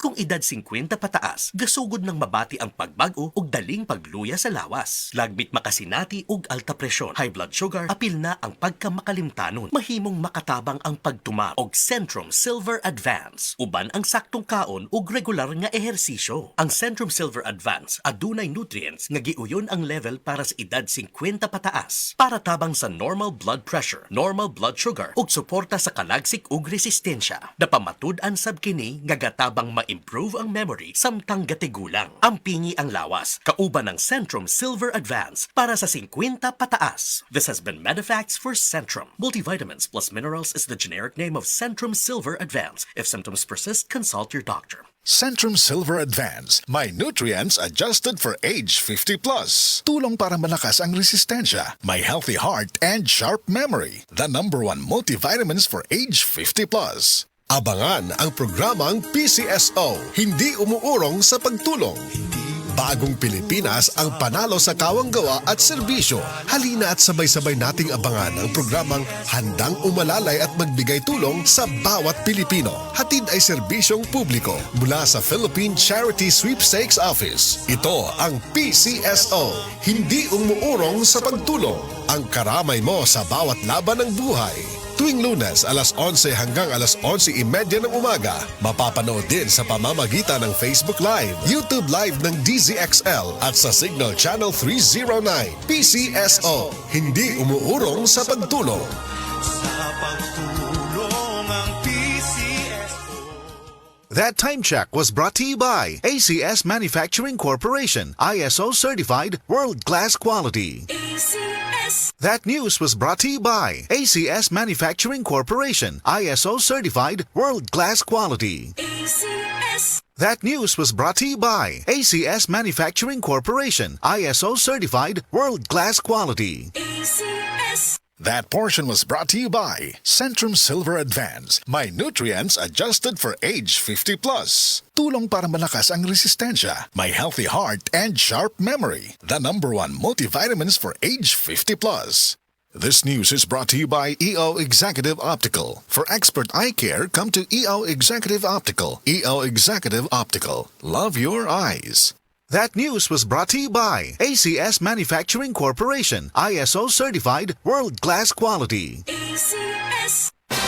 Kung edad 50 pataas, gasugod ng mabati ang pagbago ug daling pagluya sa lawas. Lagbit makasinati ug alta presyon, high blood sugar, apil na ang pagkamakalimtanon. Mahimong makatabang ang pagtuma og Centrum Silver Advance. Uban ang saktong kaon ug regular nga ehersisyo. Ang Centrum Silver Advance adunay nutrients nga giuyon ang level para sa edad 50 pataas. Para tabang sa normal blood pressure, normal blood sugar ug suporta sa kalagsik ug resistensya. Napamatud-an sab kini nga gatabang ma-improve ang memory samtang gatigulang. Ampingi ang lawas, kauban ng Centrum Silver Advance para sa 50 pataas. This has been Medifacts for Centrum. Multivitamins plus minerals is the generic name of Centrum Silver Advance. If symptoms persist, consult your doctor. Centrum Silver Advance, may nutrients adjusted for age 50 plus. Tulong para malakas ang resistensya, may healthy heart and sharp memory. The #1 multivitamins for age 50 plus. Abangan ang programang PCSO, Hindi Umuurong sa Pagtulong. Bagong Pilipinas ang panalo sa kawanggawa at serbisyo. Halina at sabay-sabay nating abangan ang programang handang umalalay at magbigay tulong sa bawat Pilipino. Hatid ay serbisyong publiko mula sa Philippine Charity Sweepstakes Office. Ito ang PCSO, Hindi Umuurong sa Pagtulong. Ang karamay mo sa bawat laban ng buhay. Tuwing Lunes, alas 11 hanggang alas 11:30 ng umaga. Mapapanood din sa pamamagitan ng Facebook Live, YouTube Live ng DZXL at sa Signal Channel 309. PCSO, Hindi Umuurong sa Pagtulong. That time check was brought to you by ACS Manufacturing Corporation, ISO certified world-class quality. ACS. That news was brought to you by ACS Manufacturing Corporation, ISO certified world-class quality. ACS. That news was brought to you by ACS Manufacturing Corporation, ISO certified world-class quality. ACS. That portion was brought to you by Centrum Silver Advance, may nutrients adjusted for age 50 plus. Tulong para malakas ang resistensya, may healthy heart and sharp memory. The #1 multivitamins for age 50 plus. This news is brought to you by EO Executive Optical. For expert eye care, come to EO Executive Optical. EO Executive Optical. Love your eyes. That news was brought to you by ACS Manufacturing Corporation, ISO certified world-class quality. ACS.